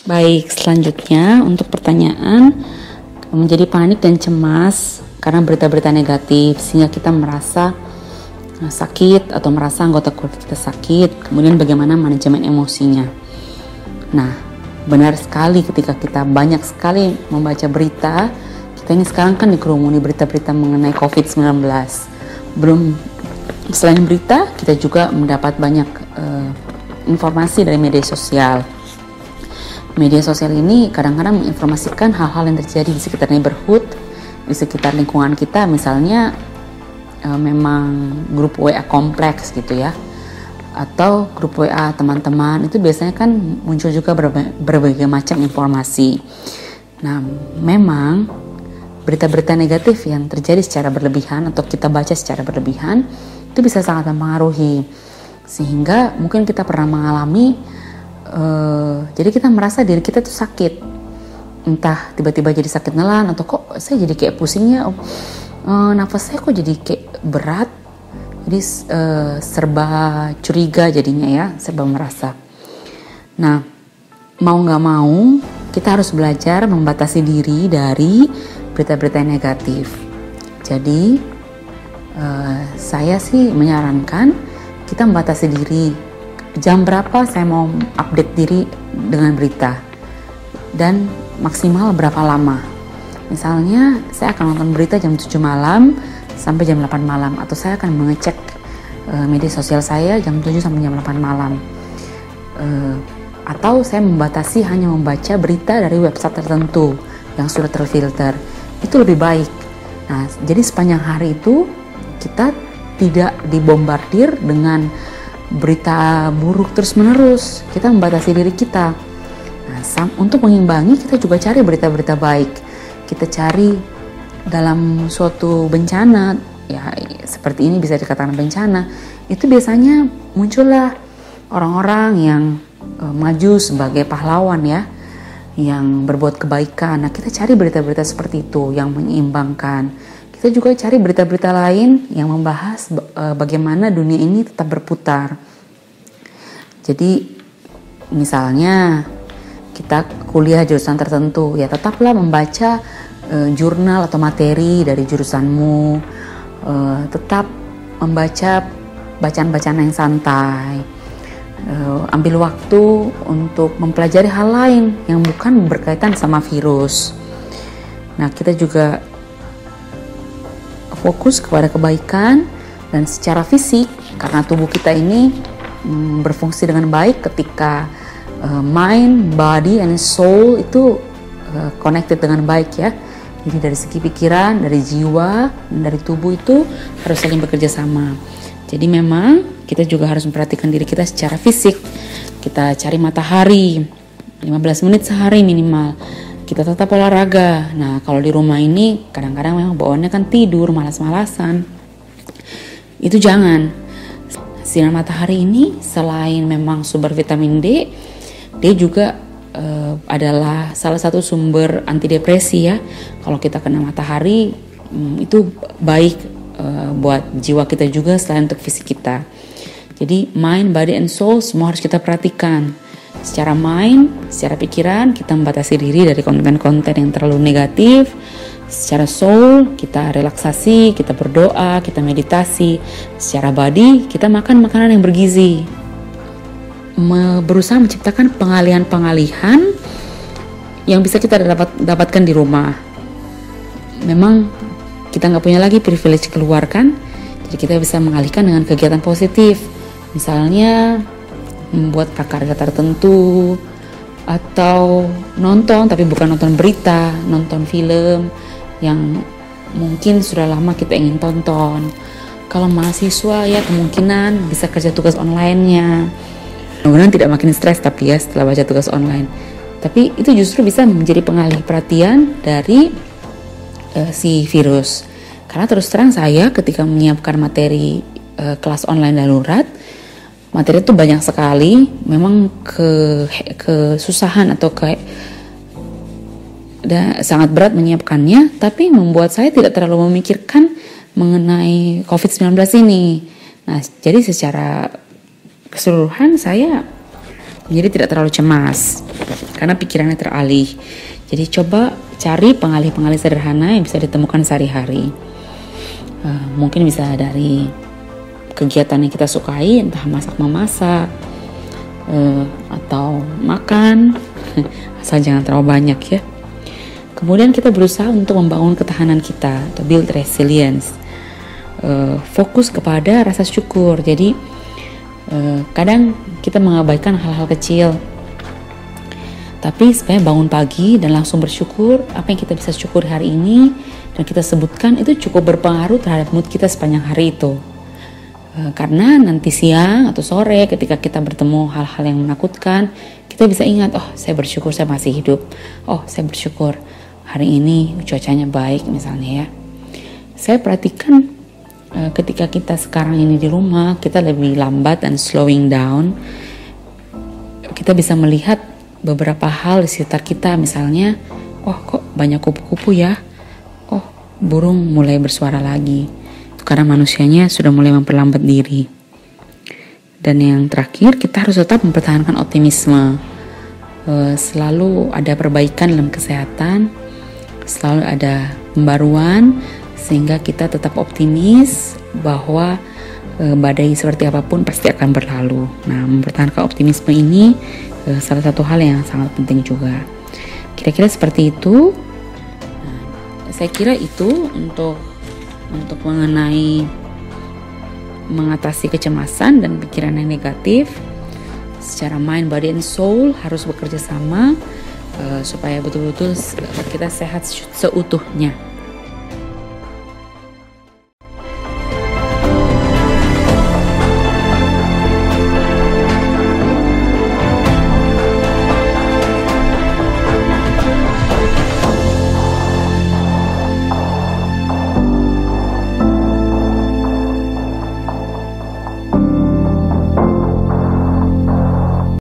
Baik, selanjutnya untuk pertanyaan, menjadi panik dan cemas karena berita-berita negatif sehingga kita merasa sakit atau merasa anggota keluarga kita sakit, kemudian bagaimana manajemen emosinya. Nah, benar sekali ketika kita banyak sekali membaca berita, kita ini sekarang kan dikerumuni berita-berita mengenai COVID-19. Belum selain berita, kita juga mendapat banyak informasi dari media sosial. Media sosial ini kadang-kadang menginformasikan hal-hal yang terjadi di sekitar neighborhood, di sekitar lingkungan kita, misalnya memang grup WA kompleks gitu ya, atau grup WA teman-teman, itu biasanya kan muncul juga berbagai macam informasi. Nah, memang berita-berita negatif yang terjadi secara berlebihan atau kita baca secara berlebihan itu bisa sangat mempengaruhi, sehingga mungkin kita pernah mengalami jadi kita merasa diri kita tuh sakit, entah tiba-tiba jadi sakit nelan atau kok saya jadi kayak pusingnya, nafas saya kok jadi kayak berat, jadi serba curiga jadinya ya, serba merasa. Nah, mau nggak mau kita harus belajar membatasi diri dari berita-berita negatif. Jadi saya sih menyarankan kita membatasi diri. Jam berapa saya mau update diri dengan berita dan maksimal berapa lama. Misalnya saya akan nonton berita jam 7 malam sampai jam 8 malam, atau saya akan mengecek media sosial saya jam 7 sampai jam 8 malam. Atau saya membatasi hanya membaca berita dari website tertentu yang sudah terfilter. Itu lebih baik. Nah, jadi sepanjang hari itu kita tidak dibombardir dengan berita buruk terus-menerus. Kita membatasi diri kita. Nah, untuk mengimbangi, kita juga cari berita-berita baik. Kita cari dalam suatu bencana, ya seperti ini bisa dikatakan bencana, itu biasanya muncullah orang-orang yang maju sebagai pahlawan ya, yang berbuat kebaikan. Nah, kita cari berita-berita seperti itu yang menyeimbangkan. Kita juga cari berita-berita lain yang membahas bagaimana dunia ini tetap berputar. Jadi misalnya kita kuliah jurusan tertentu, ya tetaplah membaca jurnal atau materi dari jurusanmu. Tetap membaca bacaan-bacaan yang santai. Ambil waktu untuk mempelajari hal lain yang bukan berkaitan sama virus. Nah, kita juga fokus kepada kebaikan dan secara fisik, karena tubuh kita ini berfungsi dengan baik ketika mind, body, and soul itu connected dengan baik ya. Jadi dari segi pikiran, dari jiwa, dan dari tubuh itu harus saling bekerja sama. Jadi memang kita juga harus memperhatikan diri kita secara fisik. Kita cari matahari 15 menit sehari minimal. Kita tetap olahraga. Nah, kalau di rumah ini kadang-kadang memang bawaannya kan tidur, malas-malasan. Itu jangan. Sinar matahari ini selain memang sumber vitamin D, dia juga adalah salah satu sumber antidepresi ya. Kalau kita kena matahari, itu baik buat jiwa kita juga selain untuk fisik kita. Jadi mind, body, and soul semua harus kita perhatikan. Secara mind, secara pikiran, kita membatasi diri dari konten-konten yang terlalu negatif. Secara soul, kita relaksasi, kita berdoa, kita meditasi. Secara body, kita makan makanan yang bergizi. Berusaha menciptakan pengalihan-pengalihan yang bisa kita dapatkan di rumah. Memang kita nggak punya lagi privilege keluar kan, jadi kita bisa mengalihkan dengan kegiatan positif. Misalnya membuat prakarya tertentu, atau nonton, tapi bukan nonton berita, nonton film yang mungkin sudah lama kita ingin tonton. Kalau mahasiswa ya kemungkinan bisa kerja tugas online-nya. Mudah-mudahan tidak makin stres tapi ya setelah baca tugas online. Tapi itu justru bisa menjadi pengalih perhatian dari si virus. Karena terus terang saya ketika menyiapkan materi kelas online darurat, materi itu banyak sekali, memang kesusahan atau sangat berat menyiapkannya, tapi membuat saya tidak terlalu memikirkan mengenai COVID-19 ini. Nah, jadi secara keseluruhan saya Jadi tidak terlalu cemas karena pikirannya teralih. Jadi coba cari pengalih-pengalih sederhana yang bisa ditemukan sehari-hari. Mungkin bisa dari kegiatan yang kita sukai, entah masak-memasak atau makan, asal jangan terlalu banyak ya. Kemudian kita berusaha untuk membangun ketahanan kita, atau build resilience. Fokus kepada rasa syukur. Jadi kadang kita mengabaikan hal-hal kecil, tapi sebenarnya bangun pagi dan langsung bersyukur apa yang kita bisa syukur hari ini dan kita sebutkan itu cukup berpengaruh terhadap mood kita sepanjang hari itu. Karena nanti siang atau sore ketika kita bertemu hal-hal yang menakutkan, kita bisa ingat, oh saya bersyukur saya masih hidup, oh saya bersyukur hari ini cuacanya baik misalnya ya. Saya perhatikan ketika kita sekarang ini di rumah, kita lebih lambat dan slowing down. Kita bisa melihat beberapa hal di sekitar kita, misalnya, oh kok banyak kupu-kupu ya, oh burung mulai bersuara lagi. Karena manusianya sudah mulai memperlambat diri. Dan yang terakhir, kita harus tetap mempertahankan optimisme. Selalu ada perbaikan dalam kesehatan, selalu ada pembaruan, sehingga kita tetap optimis bahwa badai seperti apapun pasti akan berlalu. Nah, mempertahankan optimisme ini salah satu hal yang sangat penting juga. Kira-kira seperti itu. Nah, saya kira itu untuk mengenai mengatasi kecemasan dan pikiran yang negatif. Secara mind, body, and soul harus bekerja sama supaya betul-betul kita sehat seutuhnya.